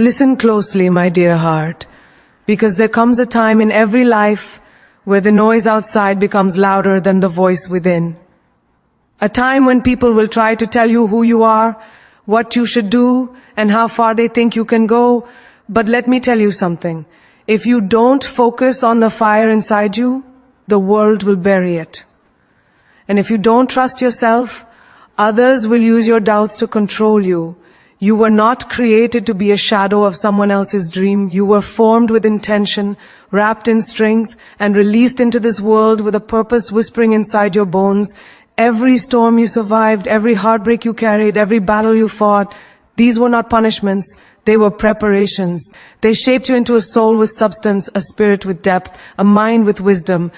Listen closely, my dear heart, because there comes a time in every life where the noise outside becomes louder than the voice within. A time when people will try to tell you who you are, what you should do, and how far they think you can go. But let me tell you something. If you don't focus on the fire inside you, the world will bury it. And if you don't trust yourself, others will use your doubts to control you. You were not created to be a shadow of someone else's dream. You were formed with intention, wrapped in strength, and released into this world with a purpose whispering inside your bones. Every storm you survived, every heartbreak you carried, every battle you fought, these were not punishments. They were preparations. They shaped you into a soul with substance, a spirit with depth, a mind with wisdom.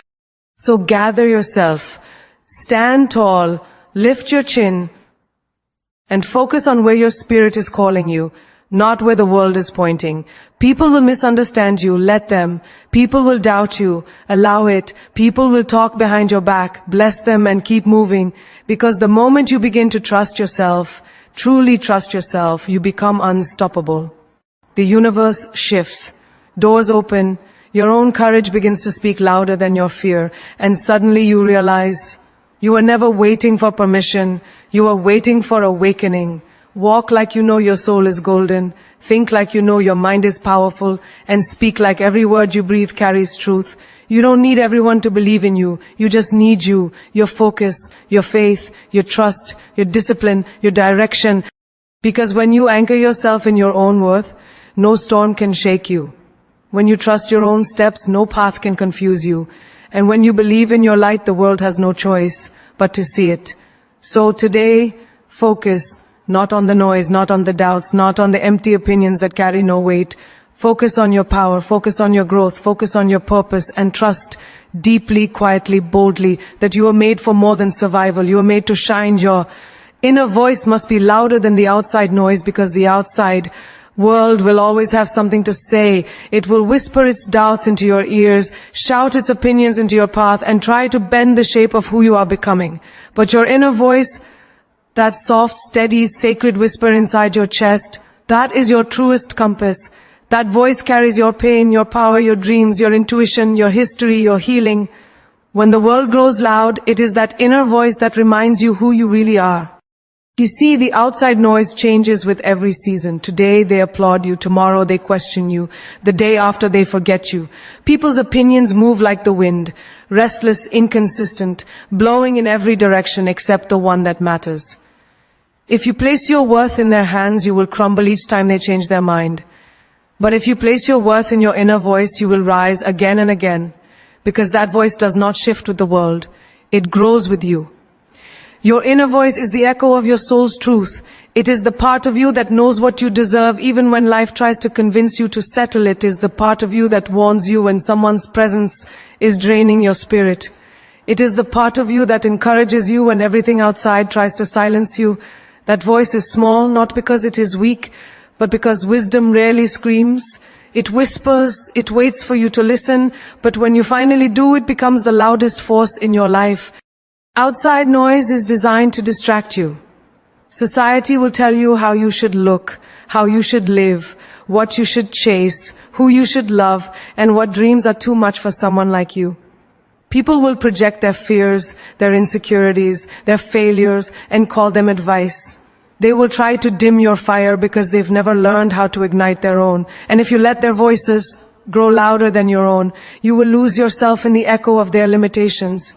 So gather yourself, stand tall, lift your chin, and focus on where your spirit is calling you, not where the world is pointing. People will misunderstand you, let them. People will doubt you, allow it. People will talk behind your back, bless them and keep moving. Because the moment you begin to trust yourself, truly trust yourself, you become unstoppable. The universe shifts, doors open, your own courage begins to speak louder than your fear, and suddenly you realize you are never waiting for permission. You are waiting for awakening. Walk like you know your soul is golden. Think like you know your mind is powerful. And speak like every word you breathe carries truth. You don't need everyone to believe in you. You just need you, your focus, your faith, your trust, your discipline, your direction. Because when you anchor yourself in your own worth, no storm can shake you. When you trust your own steps, no path can confuse you. And when you believe in your light, the world has no choice but to see it. So today, focus not on the noise, not on the doubts, not on the empty opinions that carry no weight. Focus on your power, focus on your growth, focus on your purpose, and trust deeply, quietly, boldly that you are made for more than survival. You are made to shine. Your inner voice must be louder than the outside noise, because the outside world will always have something to say. It will whisper its doubts into your ears, shout its opinions into your path, and try to bend the shape of who you are becoming. But your inner voice, that soft, steady, sacred whisper inside your chest, that is your truest compass. That voice carries your pain, your power, your dreams, your intuition, your history, your healing. When the world grows loud, it is that inner voice that reminds you who you really are. You see, the outside noise changes with every season. Today they applaud you, tomorrow they question you, the day after they forget you. People's opinions move like the wind, restless, inconsistent, blowing in every direction except the one that matters. If you place your worth in their hands, you will crumble each time they change their mind. But if you place your worth in your inner voice, you will rise again and again, because that voice does not shift with the world. It grows with you. Your inner voice is the echo of your soul's truth. It is the part of you that knows what you deserve even when life tries to convince you to settle. It is the part of you that warns you when someone's presence is draining your spirit. It is the part of you that encourages you when everything outside tries to silence you. That voice is small, not because it is weak, but because wisdom rarely screams. It whispers, it waits for you to listen, but when you finally do, it becomes the loudest force in your life. Outside noise is designed to distract you. Society will tell you how you should look, how you should live, what you should chase, who you should love, and what dreams are too much for someone like you. People will project their fears, their insecurities, their failures, and call them advice. They will try to dim your fire because they've never learned how to ignite their own. And if you let their voices grow louder than your own, you will lose yourself in the echo of their limitations.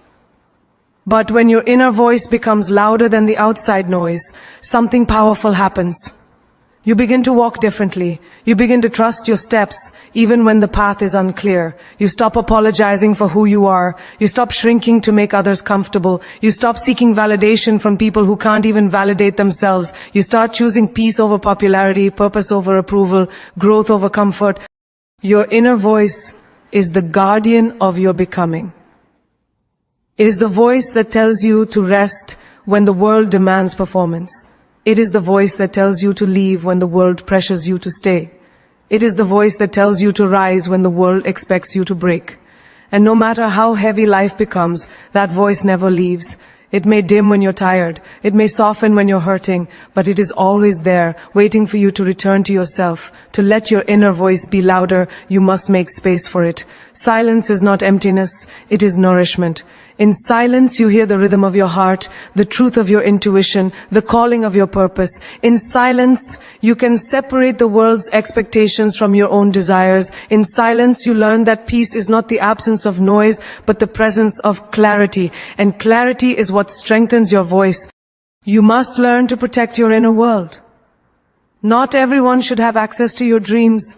But when your inner voice becomes louder than the outside noise, something powerful happens. You begin to walk differently. You begin to trust your steps, even when the path is unclear. You stop apologizing for who you are. You stop shrinking to make others comfortable. You stop seeking validation from people who can't even validate themselves. You start choosing peace over popularity, purpose over approval, growth over comfort. Your inner voice is the guardian of your becoming. It is the voice that tells you to rest when the world demands performance. It is the voice that tells you to leave when the world pressures you to stay. It is the voice that tells you to rise when the world expects you to break. And no matter how heavy life becomes, that voice never leaves. It may dim when you're tired. It may soften when you're hurting, but it is always there, waiting for you to return to yourself. To let your inner voice be louder, you must make space for it. Silence is not emptiness, it is nourishment. In silence, you hear the rhythm of your heart, the truth of your intuition, the calling of your purpose. In silence, you can separate the world's expectations from your own desires. In silence, you learn that peace is not the absence of noise, but the presence of clarity. And clarity is what strengthens your voice. You must learn to protect your inner world. Not everyone should have access to your dreams.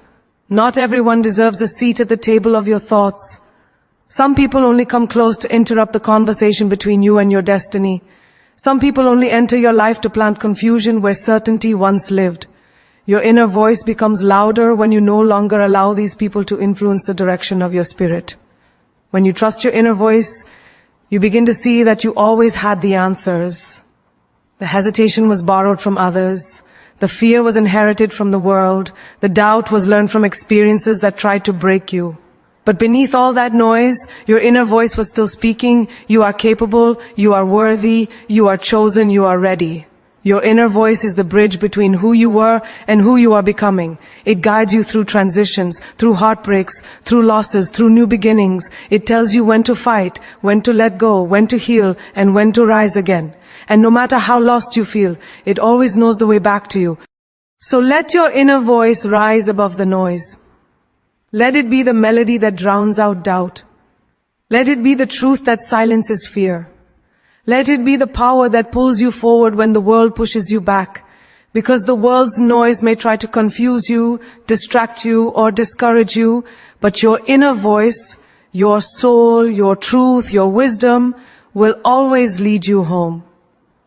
Not everyone deserves a seat at the table of your thoughts. Some people only come close to interrupt the conversation between you and your destiny. Some people only enter your life to plant confusion where certainty once lived. Your inner voice becomes louder when you no longer allow these people to influence the direction of your spirit. When you trust your inner voice, you begin to see that you always had the answers. The hesitation was borrowed from others. The fear was inherited from the world. The doubt was learned from experiences that tried to break you. But beneath all that noise, your inner voice was still speaking. You are capable, you are worthy, you are chosen, you are ready. Your inner voice is the bridge between who you were and who you are becoming. It guides you through transitions, through heartbreaks, through losses, through new beginnings. It tells you when to fight, when to let go, when to heal, and when to rise again. And no matter how lost you feel, it always knows the way back to you. So let your inner voice rise above the noise. Let it be the melody that drowns out doubt. Let it be the truth that silences fear. Let it be the power that pulls you forward when the world pushes you back. Because the world's noise may try to confuse you, distract you, or discourage you, but your inner voice, your soul, your truth, your wisdom will always lead you home.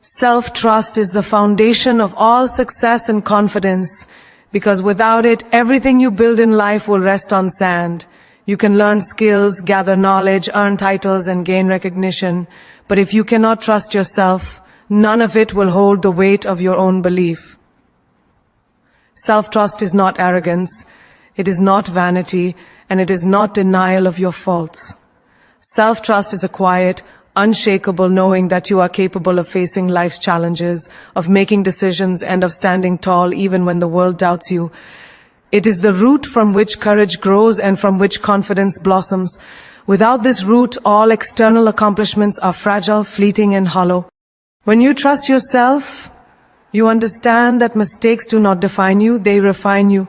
Self-trust is the foundation of all success and confidence. Because without it, everything you build in life will rest on sand. You can learn skills, gather knowledge, earn titles, and gain recognition. But if you cannot trust yourself, none of it will hold the weight of your own belief. Self-trust is not arrogance, it is not vanity, and it is not denial of your faults. Self-trust is a quiet, unshakable knowing that you are capable of facing life's challenges, of making decisions, and of standing tall even when the world doubts you. It is the root from which courage grows and from which confidence blossoms. Without this root, all external accomplishments are fragile, fleeting, and hollow. When you trust yourself, you understand that mistakes do not define you, they refine you.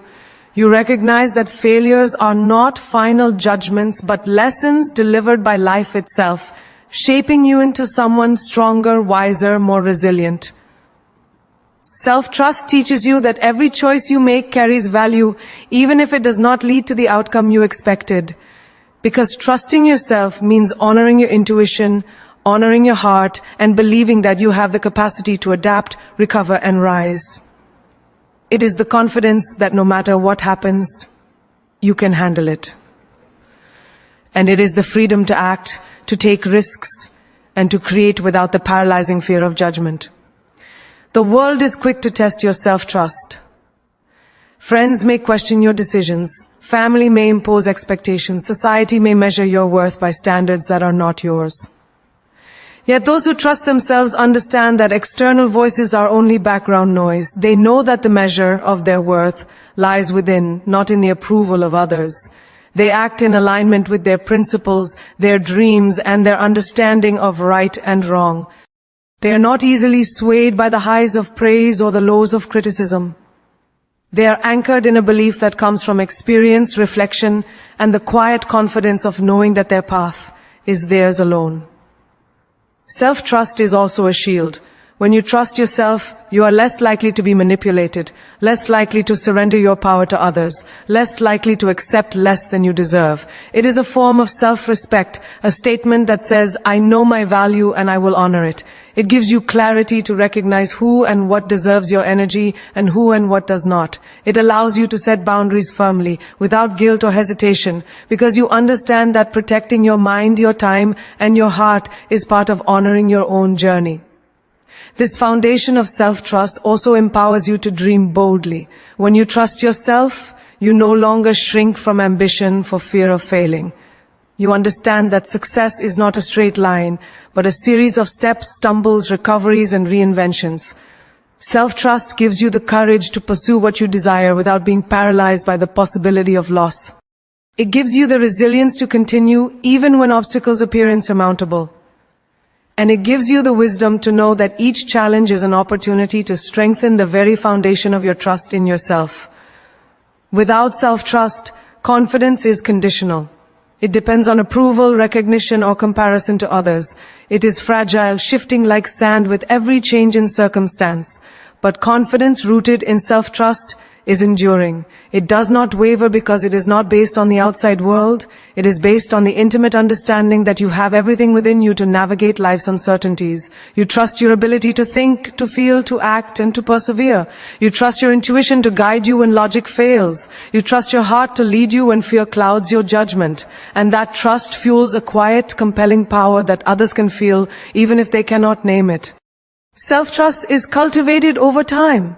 You recognize that failures are not final judgments, but lessons delivered by life itself, shaping you into someone stronger, wiser, more resilient. Self-trust teaches you that every choice you make carries value, even if it does not lead to the outcome you expected. Because trusting yourself means honoring your intuition, honoring your heart, and believing that you have the capacity to adapt, recover, and rise. It is the confidence that no matter what happens, you can handle it. And it is the freedom to act, to take risks, and to create without the paralyzing fear of judgment. The world is quick to test your self-trust. Friends may question your decisions. Family may impose expectations. Society may measure your worth by standards that are not yours. Yet those who trust themselves understand that external voices are only background noise. They know that the measure of their worth lies within, not in the approval of others. They act in alignment with their principles, their dreams, and their understanding of right and wrong. They are not easily swayed by the highs of praise or the lows of criticism. They are anchored in a belief that comes from experience, reflection, and the quiet confidence of knowing that their path is theirs alone. Self-trust is also a shield. When you trust yourself, you are less likely to be manipulated, less likely to surrender your power to others, less likely to accept less than you deserve. It is a form of self-respect, a statement that says, I know my value and I will honor it. It gives you clarity to recognize who and what deserves your energy and who and what does not. It allows you to set boundaries firmly, without guilt or hesitation, because you understand that protecting your mind, your time, and your heart is part of honoring your own journey. This foundation of self-trust also empowers you to dream boldly. When you trust yourself, you no longer shrink from ambition for fear of failing. You understand that success is not a straight line, but a series of steps, stumbles, recoveries, and reinventions. Self-trust gives you the courage to pursue what you desire without being paralyzed by the possibility of loss. It gives you the resilience to continue even when obstacles appear insurmountable. And it gives you the wisdom to know that each challenge is an opportunity to strengthen the very foundation of your trust in yourself. Without self-trust, confidence is conditional. It depends on approval, recognition, or comparison to others. It is fragile, shifting like sand with every change in circumstance. But confidence rooted in self-trust is enduring. It does not waver because it is not based on the outside world. It is based on the intimate understanding that you have everything within you to navigate life's uncertainties. You trust your ability to think, to feel, to act, and to persevere. You trust your intuition to guide you when logic fails. You trust your heart to lead you when fear clouds your judgment. And that trust fuels a quiet, compelling power that others can feel, even if they cannot name it. Self-trust is cultivated over time.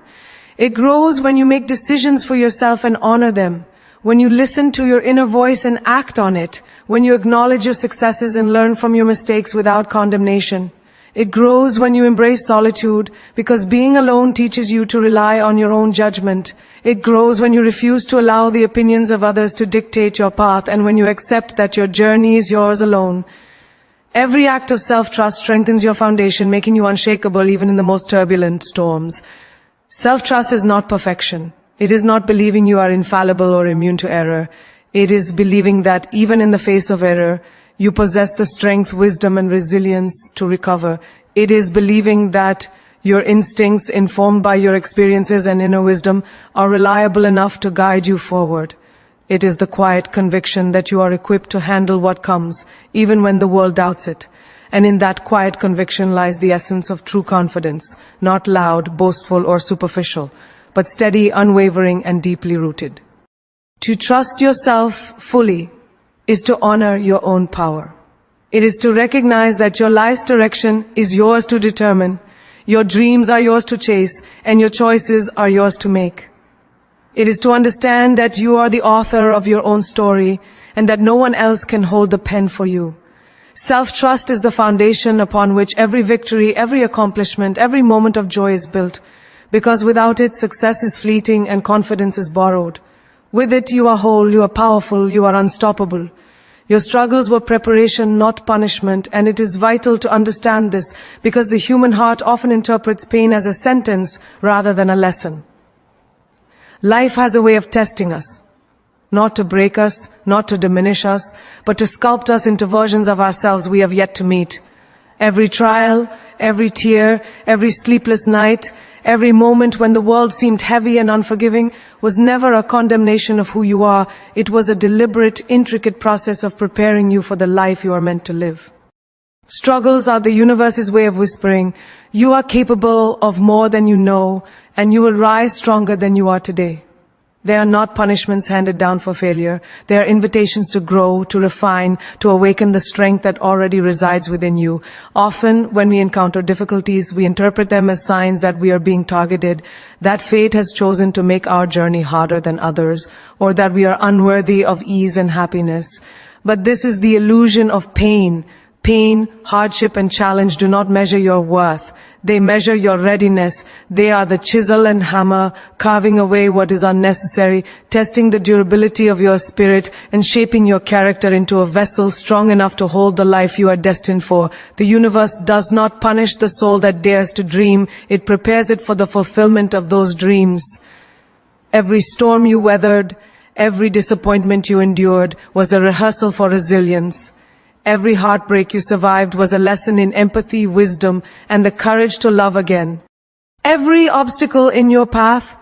It grows when you make decisions for yourself and honor them, when you listen to your inner voice and act on it, when you acknowledge your successes and learn from your mistakes without condemnation. It grows when you embrace solitude, because being alone teaches you to rely on your own judgment. It grows when you refuse to allow the opinions of others to dictate your path, and when you accept that your journey is yours alone. Every act of self-trust strengthens your foundation, making you unshakable even in the most turbulent storms. Self-trust is not perfection. It is not believing you are infallible or immune to error. It is believing that even in the face of error, you possess the strength, wisdom, and resilience to recover. It is believing that your instincts, informed by your experiences and inner wisdom, are reliable enough to guide you forward. It is the quiet conviction that you are equipped to handle what comes, even when the world doubts it. And in that quiet conviction lies the essence of true confidence, not loud, boastful, or superficial, but steady, unwavering, and deeply rooted. To trust yourself fully is to honor your own power. It is to recognize that your life's direction is yours to determine, your dreams are yours to chase, and your choices are yours to make. It is to understand that you are the author of your own story, and that no one else can hold the pen for you. Self-trust is the foundation upon which every victory, every accomplishment, every moment of joy is built, because without it, success is fleeting and confidence is borrowed. With it, you are whole, you are powerful, you are unstoppable. Your struggles were preparation, not punishment, and it is vital to understand this, because the human heart often interprets pain as a sentence rather than a lesson. Life has a way of testing us. Not to break us, not to diminish us, but to sculpt us into versions of ourselves we have yet to meet. Every trial, every tear, every sleepless night, every moment when the world seemed heavy and unforgiving was never a condemnation of who you are. It was a deliberate, intricate process of preparing you for the life you are meant to live. Struggles are the universe's way of whispering, you are capable of more than you know, and you will rise stronger than you are today. They are not punishments handed down for failure. They are invitations to grow, to refine, to awaken the strength that already resides within you. Often, when we encounter difficulties, we interpret them as signs that we are being targeted, that fate has chosen to make our journey harder than others, or that we are unworthy of ease and happiness. But this is the illusion of pain. Pain, hardship, and challenge do not measure your worth. They measure your readiness. They are the chisel and hammer, carving away what is unnecessary, testing the durability of your spirit, and shaping your character into a vessel strong enough to hold the life you are destined for. The universe does not punish the soul that dares to dream. It prepares it for the fulfillment of those dreams. Every storm you weathered, every disappointment you endured was a rehearsal for resilience. Every heartbreak you survived was a lesson in empathy, wisdom, and the courage to love again. Every obstacle in your path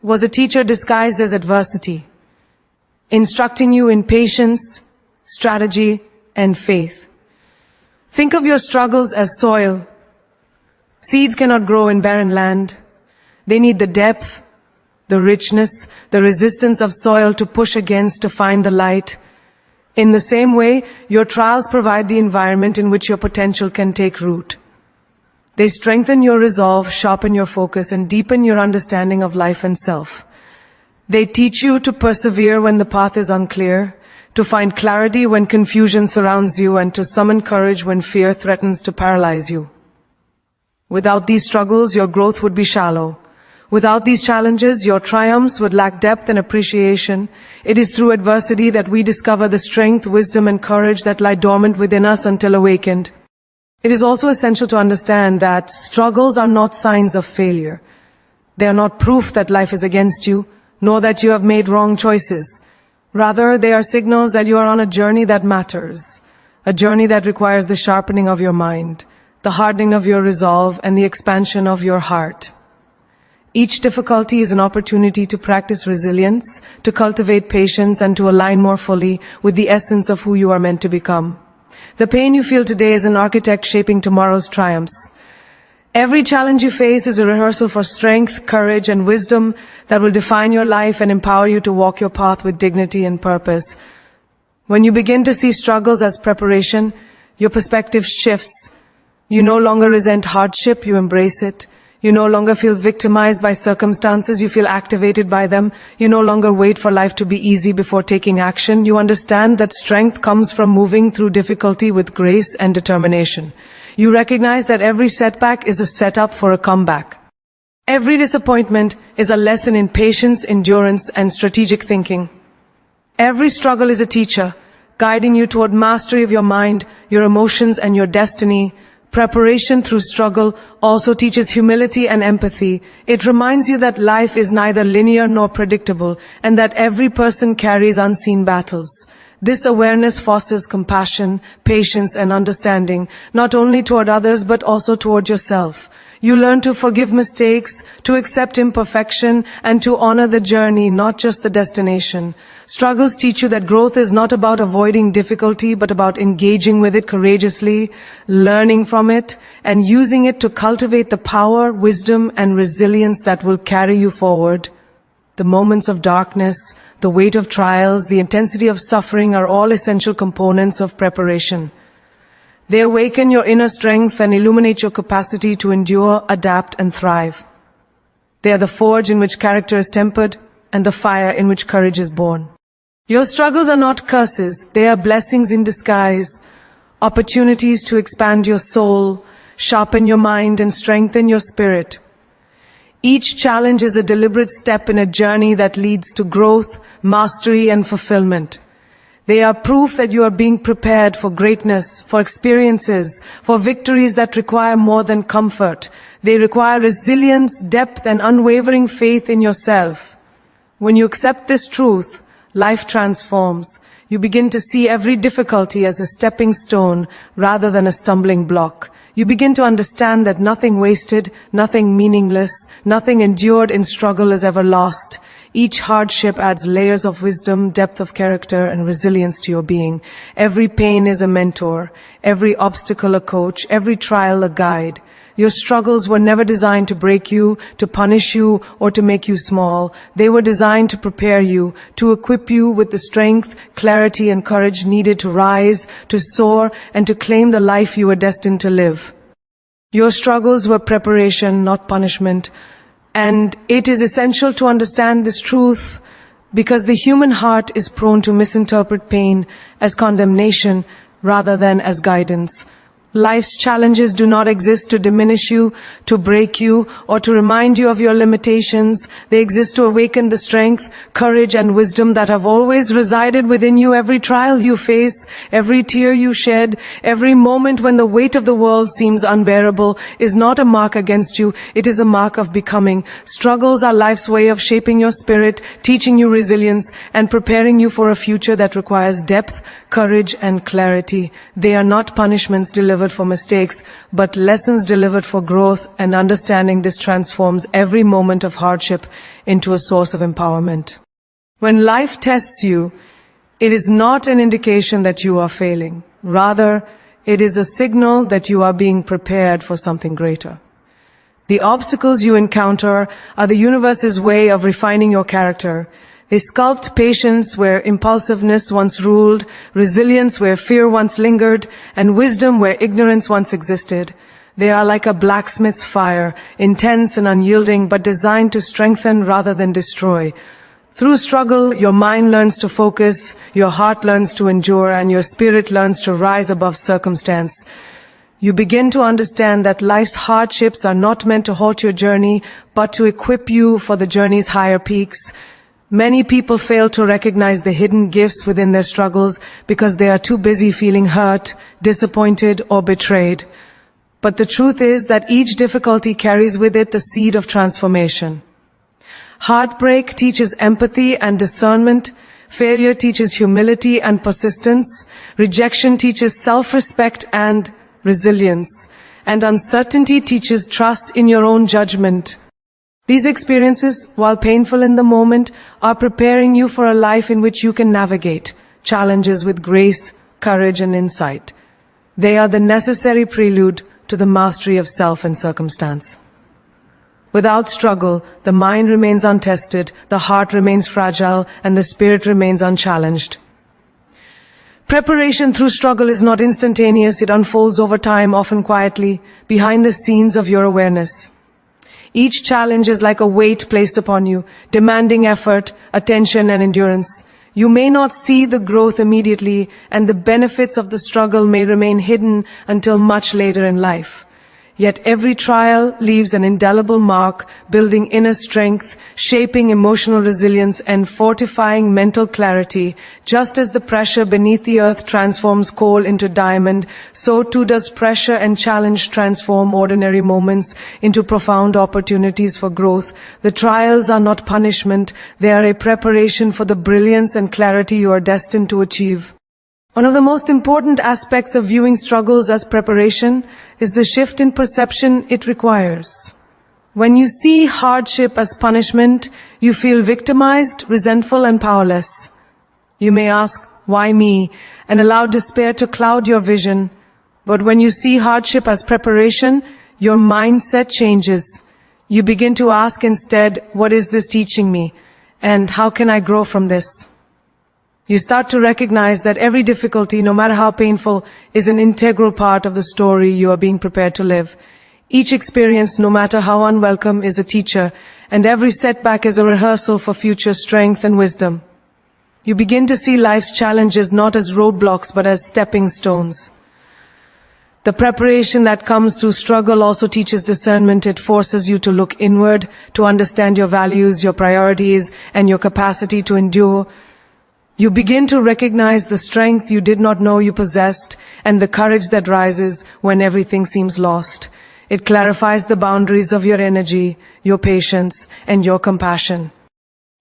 was a teacher disguised as adversity, instructing you in patience, strategy, and faith. Think of your struggles as soil. Seeds cannot grow in barren land. They need the depth, the richness, the resistance of soil to push against to find the light. In the same way, your trials provide the environment in which your potential can take root. They strengthen your resolve, sharpen your focus, and deepen your understanding of life and self. They teach you to persevere when the path is unclear, to find clarity when confusion surrounds you, and to summon courage when fear threatens to paralyze you. Without these struggles, your growth would be shallow. Without these challenges, your triumphs would lack depth and appreciation. It is through adversity that we discover the strength, wisdom, and courage that lie dormant within us until awakened. It is also essential to understand that struggles are not signs of failure. They are not proof that life is against you, nor that you have made wrong choices. Rather, they are signals that you are on a journey that matters, a journey that requires the sharpening of your mind, the hardening of your resolve, and the expansion of your heart. Each difficulty is an opportunity to practice resilience, to cultivate patience, and to align more fully with the essence of who you are meant to become. The pain you feel today is an architect shaping tomorrow's triumphs. Every challenge you face is a rehearsal for strength, courage, and wisdom that will define your life and empower you to walk your path with dignity and purpose. When you begin to see struggles as preparation, your perspective shifts. You no longer resent hardship, you embrace it. You no longer feel victimized by circumstances, you feel activated by them. You no longer wait for life to be easy before taking action. You understand that strength comes from moving through difficulty with grace and determination. You recognize that every setback is a setup for a comeback. Every disappointment is a lesson in patience, endurance, and strategic thinking. Every struggle is a teacher, guiding you toward mastery of your mind, your emotions, and your destiny. Preparation through struggle also teaches humility and empathy. It reminds you that life is neither linear nor predictable, and that every person carries unseen battles. This awareness fosters compassion, patience, and understanding, not only toward others but also toward yourself. You learn to forgive mistakes, to accept imperfection, and to honor the journey, not just the destination. Struggles teach you that growth is not about avoiding difficulty, but about engaging with it courageously, learning from it, and using it to cultivate the power, wisdom, and resilience that will carry you forward. The moments of darkness, the weight of trials, the intensity of suffering are all essential components of preparation. They awaken your inner strength and illuminate your capacity to endure, adapt, and thrive. They are the forge in which character is tempered and the fire in which courage is born. Your struggles are not curses, they are blessings in disguise, opportunities to expand your soul, sharpen your mind, and strengthen your spirit. Each challenge is a deliberate step in a journey that leads to growth, mastery, and fulfillment. They are proof that you are being prepared for greatness, for experiences, for victories that require more than comfort. They require resilience, depth, and unwavering faith in yourself. When you accept this truth, life transforms. You begin to see every difficulty as a stepping stone rather than a stumbling block. You begin to understand that nothing wasted, nothing meaningless, nothing endured in struggle is ever lost. Each hardship adds layers of wisdom, depth of character, and resilience to your being. Every pain is a mentor, every obstacle a coach, every trial a guide. Your struggles were never designed to break you, to punish you, or to make you small. They were designed to prepare you, to equip you with the strength, clarity, and courage needed to rise, to soar, and to claim the life you were destined to live. Your struggles were preparation, not punishment. And it is essential to understand this truth because the human heart is prone to misinterpret pain as condemnation rather than as guidance. Life's challenges do not exist to diminish you, to break you, or to remind you of your limitations. They exist to awaken the strength, courage, and wisdom that have always resided within you. Every trial you face, every tear you shed, every moment when the weight of the world seems unbearable is not a mark against you, it is a mark of becoming. Struggles are life's way of shaping your spirit, teaching you resilience, and preparing you for a future that requires depth, courage, and clarity. They are not punishments delivered for mistakes, but lessons delivered for growth, and understanding this transforms every moment of hardship into a source of empowerment. When life tests you, it is not an indication that you are failing. Rather, it is a signal that you are being prepared for something greater. The obstacles you encounter are the universe's way of refining your character. They sculpt patience where impulsiveness once ruled, resilience where fear once lingered, and wisdom where ignorance once existed. They are like a blacksmith's fire, intense and unyielding, but designed to strengthen rather than destroy. Through struggle, your mind learns to focus, your heart learns to endure, and your spirit learns to rise above circumstance. You begin to understand that life's hardships are not meant to halt your journey, but to equip you for the journey's higher peaks. Many people fail to recognize the hidden gifts within their struggles because they are too busy feeling hurt, disappointed, or betrayed. But the truth is that each difficulty carries with it the seed of transformation. Heartbreak teaches empathy and discernment. Failure teaches humility and persistence. Rejection teaches self-respect and resilience. And uncertainty teaches trust in your own judgment. These experiences, while painful in the moment, are preparing you for a life in which you can navigate challenges with grace, courage, and insight. They are the necessary prelude to the mastery of self and circumstance. Without struggle, the mind remains untested, the heart remains fragile, and the spirit remains unchallenged. Preparation through struggle is not instantaneous. It unfolds over time, often quietly, behind the scenes of your awareness. Each challenge is like a weight placed upon you, demanding effort, attention, and endurance. You may not see the growth immediately, and the benefits of the struggle may remain hidden until much later in life. Yet every trial leaves an indelible mark, building inner strength, shaping emotional resilience, and fortifying mental clarity. Just as the pressure beneath the earth transforms coal into diamond, so too does pressure and challenge transform ordinary moments into profound opportunities for growth. The trials are not punishment, they are a preparation for the brilliance and clarity you are destined to achieve. One of the most important aspects of viewing struggles as preparation is the shift in perception it requires. When you see hardship as punishment, you feel victimized, resentful, and powerless. You may ask, why me? And allow despair to cloud your vision. But when you see hardship as preparation, your mindset changes. You begin to ask instead, what is this teaching me? And how can I grow from this? You start to recognize that every difficulty, no matter how painful, is an integral part of the story you are being prepared to live. Each experience, no matter how unwelcome, is a teacher, and every setback is a rehearsal for future strength and wisdom. You begin to see life's challenges not as roadblocks, but as stepping stones. The preparation that comes through struggle also teaches discernment. It forces you to look inward, to understand your values, your priorities, and your capacity to endure. You begin to recognize the strength you did not know you possessed and the courage that rises when everything seems lost. It clarifies the boundaries of your energy, your patience, and your compassion.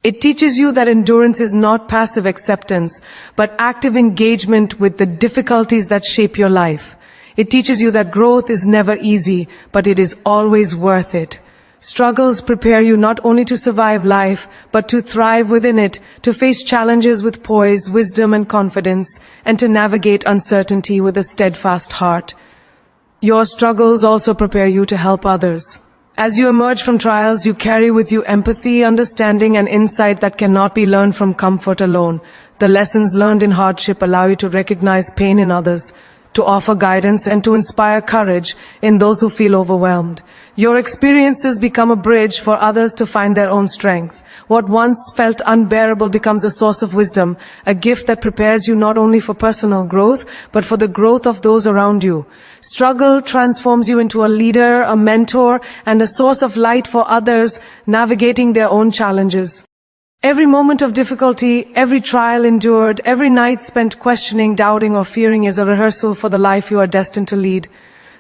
It teaches you that endurance is not passive acceptance, but active engagement with the difficulties that shape your life. It teaches you that growth is never easy, but it is always worth it. Struggles prepare you not only to survive life, but to thrive within it, to face challenges with poise, wisdom, and confidence, and to navigate uncertainty with a steadfast heart. Your struggles also prepare you to help others. As you emerge from trials, you carry with you empathy, understanding, and insight that cannot be learned from comfort alone. The lessons learned in hardship allow you to recognize pain in others, to offer guidance, and to inspire courage in those who feel overwhelmed. Your experiences become a bridge for others to find their own strength. What once felt unbearable becomes a source of wisdom, a gift that prepares you not only for personal growth, but for the growth of those around you. Struggle transforms you into a leader, a mentor, and a source of light for others navigating their own challenges. Every moment of difficulty, every trial endured, every night spent questioning, doubting, or fearing is a rehearsal for the life you are destined to lead.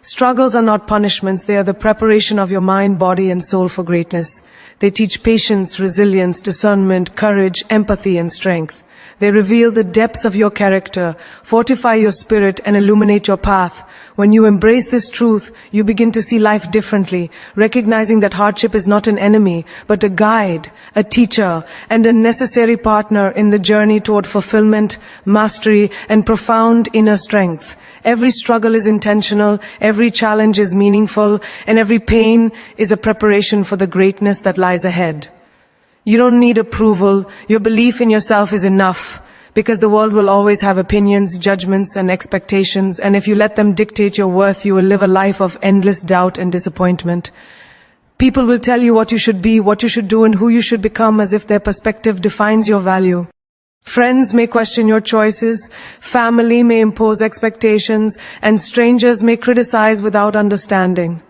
Struggles are not punishments, they are the preparation of your mind, body, and soul for greatness. They teach patience, resilience, discernment, courage, empathy, and strength. They reveal the depths of your character, fortify your spirit, and illuminate your path. When you embrace this truth, you begin to see life differently, recognizing that hardship is not an enemy, but a guide, a teacher, and a necessary partner in the journey toward fulfillment, mastery, and profound inner strength. Every struggle is intentional, every challenge is meaningful, and every pain is a preparation for the greatness that lies ahead. You don't need approval. Your belief in yourself is enough, because the world will always have opinions, judgments, and expectations, and if you let them dictate your worth, you will live a life of endless doubt and disappointment. People will tell you what you should be, what you should do, and who you should become as if their perspective defines your value. Friends may question your choices, family may impose expectations, and strangers may criticize without understanding.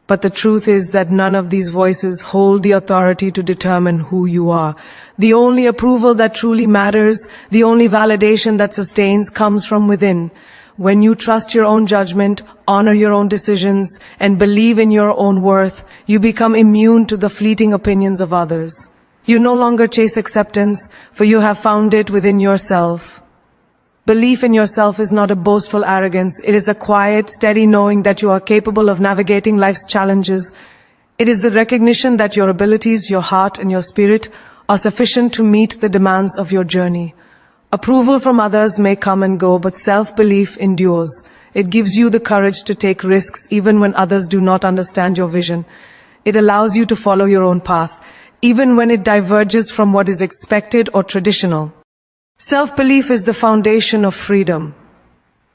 But the truth is that none of these voices hold the authority to determine who you are. The only approval that truly matters, the only validation that sustains, comes from within. When you trust your own judgment, honor your own decisions, and believe in your own worth, you become immune to the fleeting opinions of others. You no longer chase acceptance, for you have found it within yourself. Belief in yourself is not a boastful arrogance. It is a quiet, steady knowing that you are capable of navigating life's challenges. It is the recognition that your abilities, your heart, and your spirit are sufficient to meet the demands of your journey. Approval from others may come and go, but self-belief endures. It gives you the courage to take risks even when others do not understand your vision. It allows you to follow your own path, even when it diverges from what is expected or traditional. Self-belief is the foundation of freedom.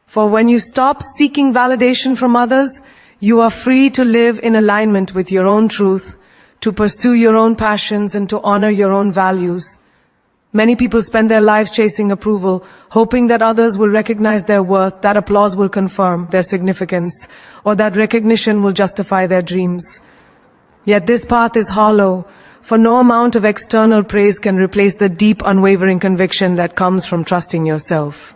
For when you stop seeking validation from others, you are free to live in alignment with your own truth, to pursue your own passions, and to honor your own values. Many people spend their lives chasing approval, hoping that others will recognize their worth, that applause will confirm their significance, or that recognition will justify their dreams. Yet this path is hollow, for no amount of external praise can replace the deep, unwavering conviction that comes from trusting yourself.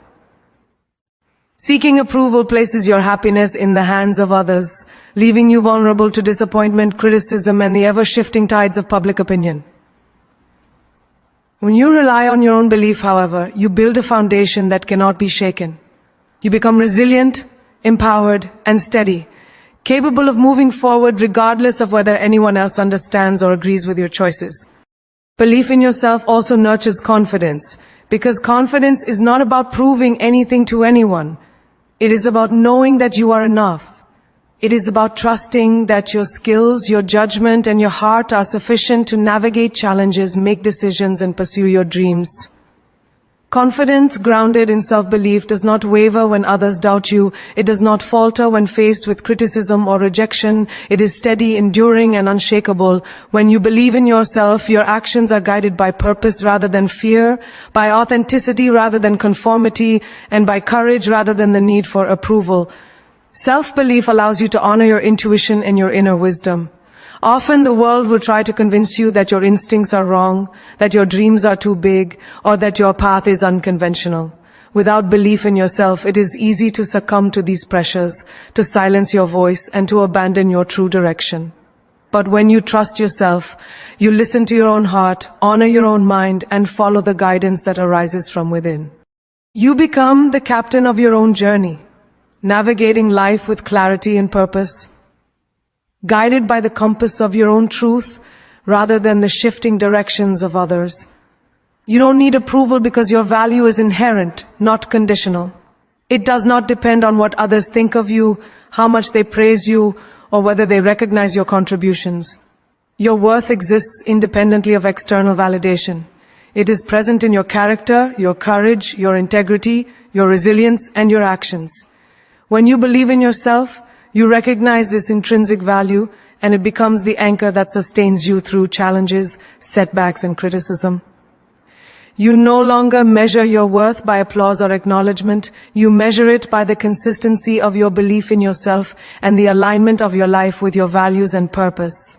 Seeking approval places your happiness in the hands of others, leaving you vulnerable to disappointment, criticism, and the ever-shifting tides of public opinion. When you rely on your own belief, however, you build a foundation that cannot be shaken. You become resilient, empowered, and steady, capable of moving forward regardless of whether anyone else understands or agrees with your choices. Belief in yourself also nurtures confidence, because confidence is not about proving anything to anyone. It is about knowing that you are enough. It is about trusting that your skills, your judgment, and your heart are sufficient to navigate challenges, make decisions, and pursue your dreams. Confidence grounded in self-belief does not waver when others doubt you. It does not falter when faced with criticism or rejection. It is steady, enduring, and unshakable. When you believe in yourself, your actions are guided by purpose rather than fear, by authenticity rather than conformity, and by courage rather than the need for approval. Self-belief allows you to honor your intuition and your inner wisdom. Often the world will try to convince you that your instincts are wrong, that your dreams are too big, or that your path is unconventional. Without belief in yourself, it is easy to succumb to these pressures, to silence your voice, and to abandon your true direction. But when you trust yourself, you listen to your own heart, honor your own mind, and follow the guidance that arises from within. You become the captain of your own journey, navigating life with clarity and purpose, guided by the compass of your own truth rather than the shifting directions of others. You don't need approval because your value is inherent, not conditional. It does not depend on what others think of you, how much they praise you, or whether they recognize your contributions. Your worth exists independently of external validation. It is present in your character, your courage, your integrity, your resilience, and your actions. When you believe in yourself, you recognize this intrinsic value, and it becomes the anchor that sustains you through challenges, setbacks, and criticism. You no longer measure your worth by applause or acknowledgement. You measure it by the consistency of your belief in yourself and the alignment of your life with your values and purpose.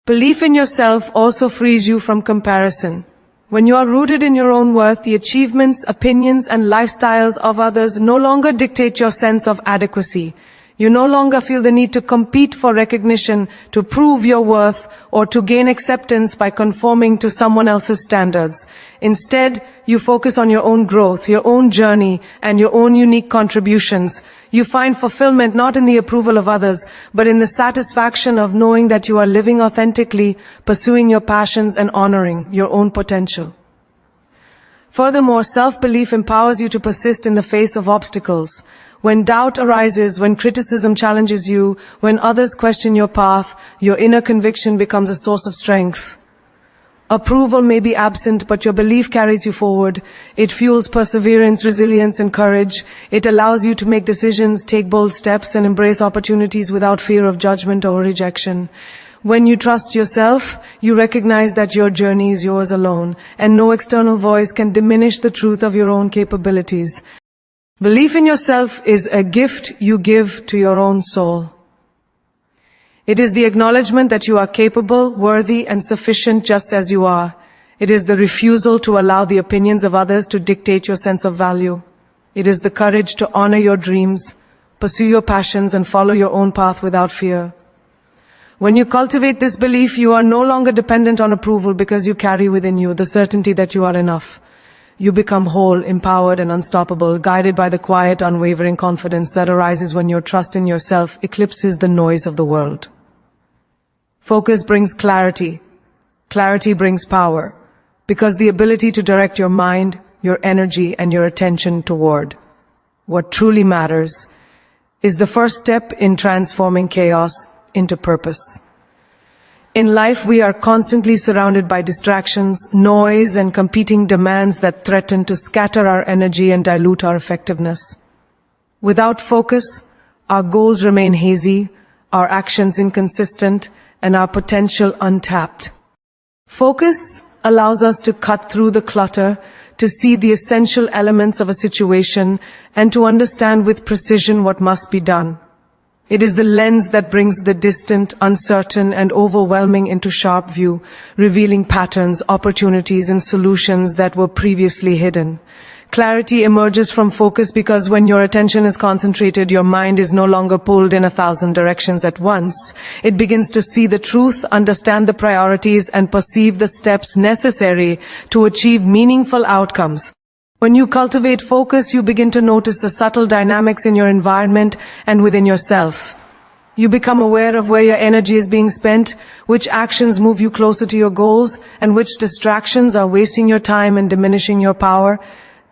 Belief in yourself also frees you from comparison. When you are rooted in your own worth, the achievements, opinions, and lifestyles of others no longer dictate your sense of adequacy. You no longer feel the need to compete for recognition, to prove your worth, or to gain acceptance by conforming to someone else's standards. Instead, you focus on your own growth, your own journey, and your own unique contributions. You find fulfillment not in the approval of others, but in the satisfaction of knowing that you are living authentically, pursuing your passions, and honoring your own potential. Furthermore, self-belief empowers you to persist in the face of obstacles. When doubt arises, when criticism challenges you, when others question your path, your inner conviction becomes a source of strength. Approval may be absent, but your belief carries you forward. It fuels perseverance, resilience, and courage. It allows you to make decisions, take bold steps, and embrace opportunities without fear of judgment or rejection. When you trust yourself, you recognize that your journey is yours alone, and no external voice can diminish the truth of your own capabilities. Belief in yourself is a gift you give to your own soul. It is the acknowledgement that you are capable, worthy, and sufficient just as you are. It is the refusal to allow the opinions of others to dictate your sense of value. It is the courage to honor your dreams, pursue your passions, and follow your own path without fear. When you cultivate this belief, you are no longer dependent on approval because you carry within you the certainty that you are enough. You become whole, empowered, and unstoppable, guided by the quiet, unwavering confidence that arises when your trust in yourself eclipses the noise of the world. Focus brings clarity. Clarity brings power, because the ability to direct your mind, your energy, and your attention toward what truly matters is the first step in transforming chaos into purpose. In life, we are constantly surrounded by distractions, noise, and competing demands that threaten to scatter our energy and dilute our effectiveness. Without focus, our goals remain hazy, our actions inconsistent, and our potential untapped. Focus allows us to cut through the clutter, to see the essential elements of a situation, and to understand with precision what must be done. It is the lens that brings the distant, uncertain, and overwhelming into sharp view, revealing patterns, opportunities, and solutions that were previously hidden. Clarity emerges from focus because when your attention is concentrated, your mind is no longer pulled in 1,000 directions at once. It begins to see the truth, understand the priorities, and perceive the steps necessary to achieve meaningful outcomes. When you cultivate focus, you begin to notice the subtle dynamics in your environment and within yourself. You become aware of where your energy is being spent, which actions move you closer to your goals, and which distractions are wasting your time and diminishing your power.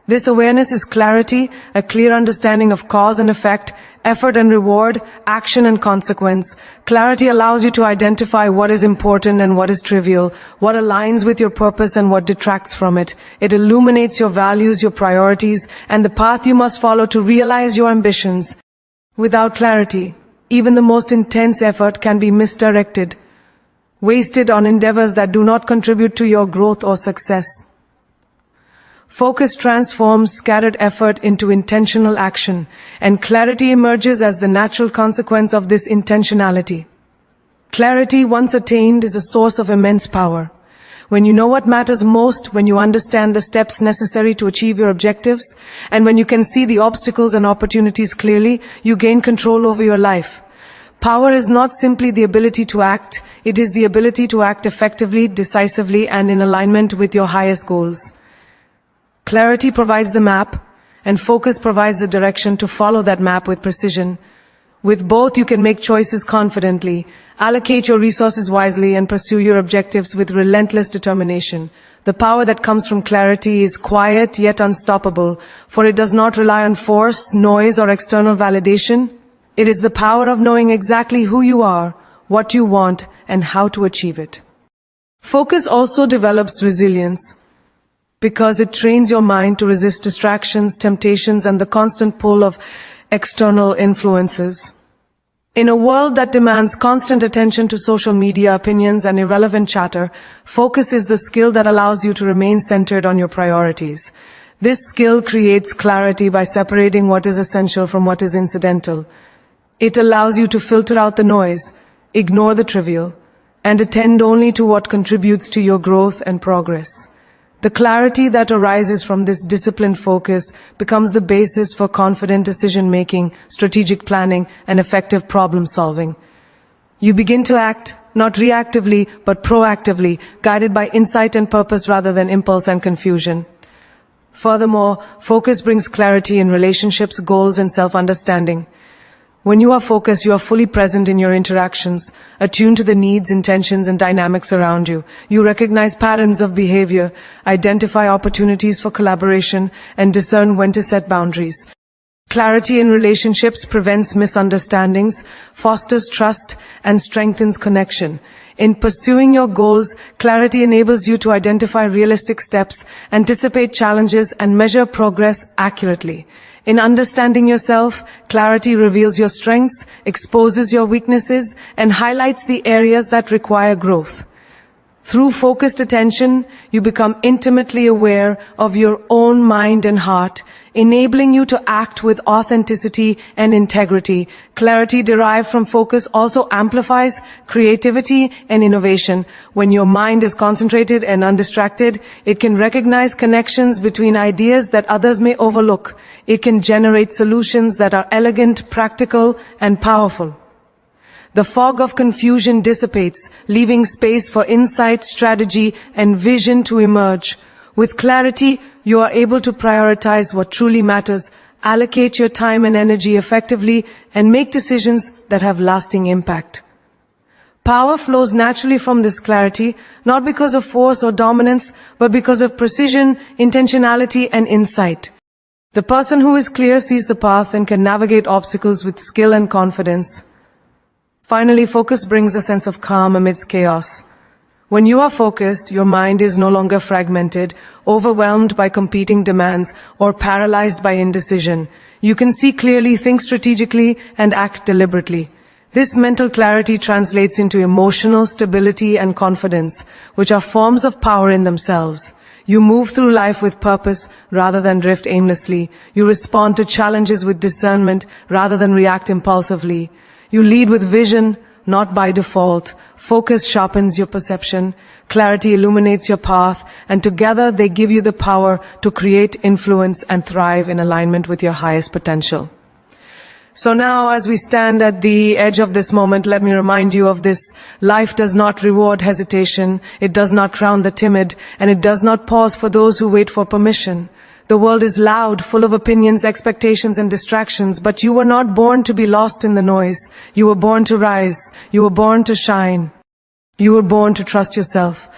This awareness is clarity, a clear understanding of cause and effect, effort and reward, action and consequence. Clarity allows you to identify what is important and what is trivial, what aligns with your purpose and what detracts from it. It illuminates your values, your priorities, and the path you must follow to realize your ambitions. Without clarity, even the most intense effort can be misdirected, wasted on endeavors that do not contribute to your growth or success. Focus transforms scattered effort into intentional action, and clarity emerges as the natural consequence of this intentionality. Clarity, once attained, is a source of immense power. When you know what matters most, when you understand the steps necessary to achieve your objectives, and when you can see the obstacles and opportunities clearly, you gain control over your life. Power is not simply the ability to act, it is the ability to act effectively, decisively, and in alignment with your highest goals. Clarity provides the map, and focus provides the direction to follow that map with precision. With both, you can make choices confidently, allocate your resources wisely, and pursue your objectives with relentless determination. The power that comes from clarity is quiet yet unstoppable, for it does not rely on force, noise, or external validation. It is the power of knowing exactly who you are, what you want, and how to achieve it. Focus also develops resilience, because it trains your mind to resist distractions, temptations, and the constant pull of external influences. In a world that demands constant attention to social media, opinions, and irrelevant chatter, focus is the skill that allows you to remain centered on your priorities. This skill creates clarity by separating what is essential from what is incidental. It allows you to filter out the noise, ignore the trivial, and attend only to what contributes to your growth and progress. The clarity that arises from this disciplined focus becomes the basis for confident decision-making, strategic planning, and effective problem-solving. You begin to act, not reactively, but proactively, guided by insight and purpose rather than impulse and confusion. Furthermore, focus brings clarity in relationships, goals, and self-understanding. When you are focused, you are fully present in your interactions, attuned to the needs, intentions, and dynamics around you. You recognize patterns of behavior, identify opportunities for collaboration, and discern when to set boundaries. Clarity in relationships prevents misunderstandings, fosters trust, and strengthens connection. In pursuing your goals, clarity enables you to identify realistic steps, anticipate challenges, and measure progress accurately. In understanding yourself, clarity reveals your strengths, exposes your weaknesses, and highlights the areas that require growth. Through focused attention, you become intimately aware of your own mind and heart, enabling you to act with authenticity and integrity. Clarity derived from focus also amplifies creativity and innovation. When your mind is concentrated and undistracted, it can recognize connections between ideas that others may overlook. It can generate solutions that are elegant, practical, and powerful. The fog of confusion dissipates, leaving space for insight, strategy, and vision to emerge. With clarity, you are able to prioritize what truly matters, allocate your time and energy effectively, and make decisions that have lasting impact. Power flows naturally from this clarity, not because of force or dominance, but because of precision, intentionality, and insight. The person who is clear sees the path and can navigate obstacles with skill and confidence. Finally, focus brings a sense of calm amidst chaos. When you are focused, your mind is no longer fragmented, overwhelmed by competing demands, or paralyzed by indecision. You can see clearly, think strategically, and act deliberately. This mental clarity translates into emotional stability and confidence, which are forms of power in themselves. You move through life with purpose rather than drift aimlessly. You respond to challenges with discernment rather than react impulsively. You lead with vision, not by default. Focus sharpens your perception, clarity illuminates your path, and together they give you the power to create influence and thrive in alignment with your highest potential. So now, as we stand at the edge of this moment, let me remind you of this. Life does not reward hesitation, it does not crown the timid, and it does not pause for those who wait for permission. The world is loud, full of opinions, expectations, and distractions, but you were not born to be lost in the noise. You were born to rise. You were born to shine. You were born to trust yourself,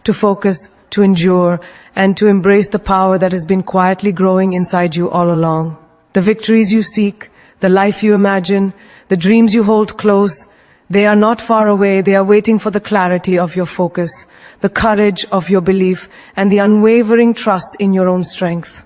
to focus, to endure, and to embrace the power that has been quietly growing inside you all along. The victories you seek, the life you imagine, the dreams you hold close, they are not far away. They are waiting for the clarity of your focus, the courage of your belief, and the unwavering trust in your own strength.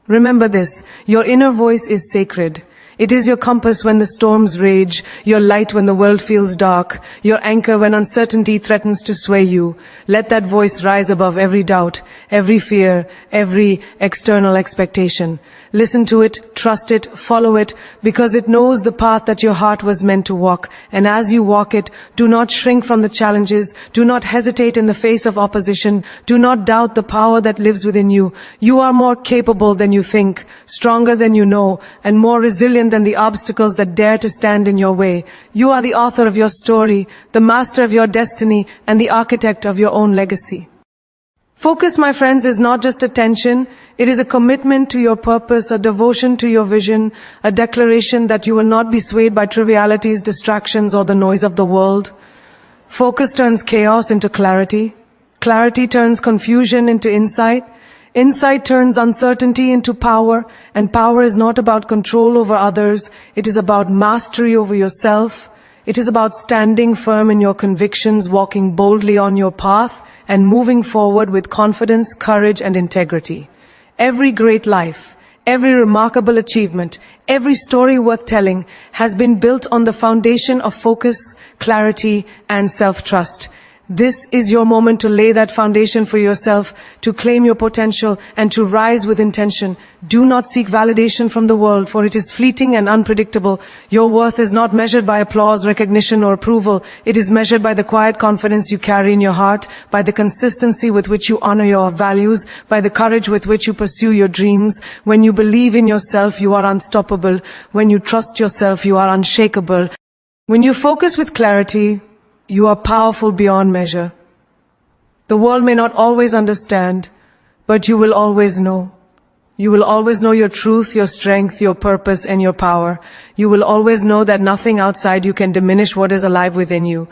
Remember this, your inner voice is sacred. It is your compass when the storms rage, your light when the world feels dark, your anchor when uncertainty threatens to sway you. Let that voice rise above every doubt, every fear, every external expectation. Listen to it, trust it, follow it, because it knows the path that your heart was meant to walk. And as you walk it, do not shrink from the challenges, do not hesitate in the face of opposition, do not doubt the power that lives within you. You are more capable than you think, stronger than you know, and more resilient than the obstacles that dare to stand in your way. You are the author of your story, the master of your destiny, and the architect of your own legacy. Focus, my friends, is not just attention. It is a commitment to your purpose, a devotion to your vision, a declaration that you will not be swayed by trivialities, distractions, or the noise of the world. Focus turns chaos into clarity. Clarity turns confusion into insight. Insight turns uncertainty into power, and power is not about control over others. It is about mastery over yourself. It is about standing firm in your convictions, walking boldly on your path, and moving forward with confidence, courage, and integrity. Every great life, every remarkable achievement, every story worth telling has been built on the foundation of focus, clarity, and self-trust. This is your moment to lay that foundation for yourself, to claim your potential, and to rise with intention. Do not seek validation from the world, for it is fleeting and unpredictable. Your worth is not measured by applause, recognition, or approval. It is measured by the quiet confidence you carry in your heart, by the consistency with which you honor your values, by the courage with which you pursue your dreams. When you believe in yourself, you are unstoppable. When you trust yourself, you are unshakable. When you focus with clarity, you are powerful beyond measure. The world may not always understand, but you will always know. You will always know your truth, your strength, your purpose, and your power. You will always know that nothing outside you can diminish what is alive within you.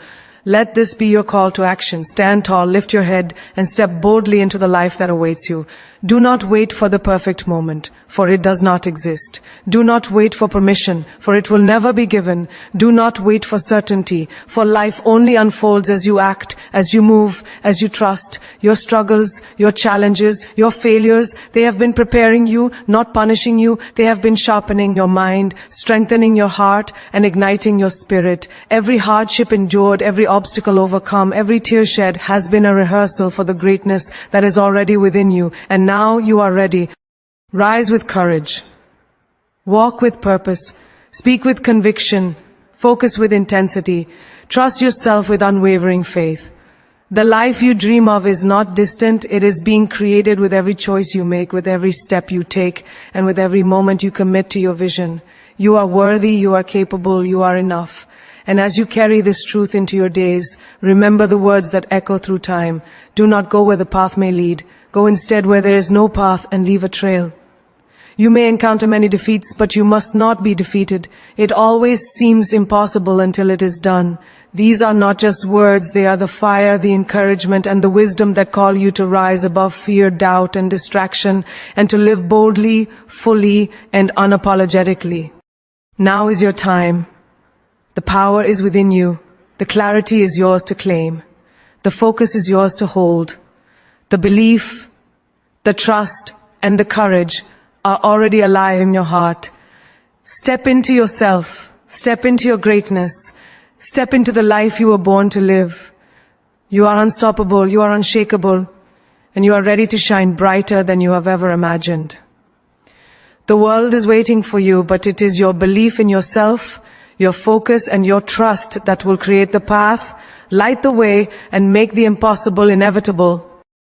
Let this be your call to action. Stand tall, lift your head, and step boldly into the life that awaits you. Do not wait for the perfect moment, for it does not exist. Do not wait for permission, for it will never be given. Do not wait for certainty, for life only unfolds as you act, as you move, as you trust. Your struggles, your challenges, your failures, they have been preparing you, not punishing you. They have been sharpening your mind, strengthening your heart, and igniting your spirit. Every hardship endured, every obstacle overcome, every tear shed has been a rehearsal for the greatness that is already within you, and now you are ready. Rise with courage. Walk with purpose. Speak with conviction. Focus with intensity. Trust yourself with unwavering faith. The life you dream of is not distant. It is being created with every choice you make, with every step you take, and with every moment you commit to your vision. You are worthy, you are capable, you are enough. And as you carry this truth into your days, remember the words that echo through time. Do not go where the path may lead. Go instead where there is no path and leave a trail. You may encounter many defeats, but you must not be defeated. It always seems impossible until it is done. These are not just words, they are the fire, the encouragement, and the wisdom that call you to rise above fear, doubt, and distraction, and to live boldly, fully, and unapologetically. Now is your time. The power is within you. The clarity is yours to claim. The focus is yours to hold. The belief, the trust, and the courage are already alive in your heart. Step into yourself. Step into your greatness. Step into the life you were born to live. You are unstoppable, you are unshakable, and you are ready to shine brighter than you have ever imagined. The world is waiting for you, but it is your belief in yourself, your focus, and your trust that will create the path, light the way, and make the impossible inevitable.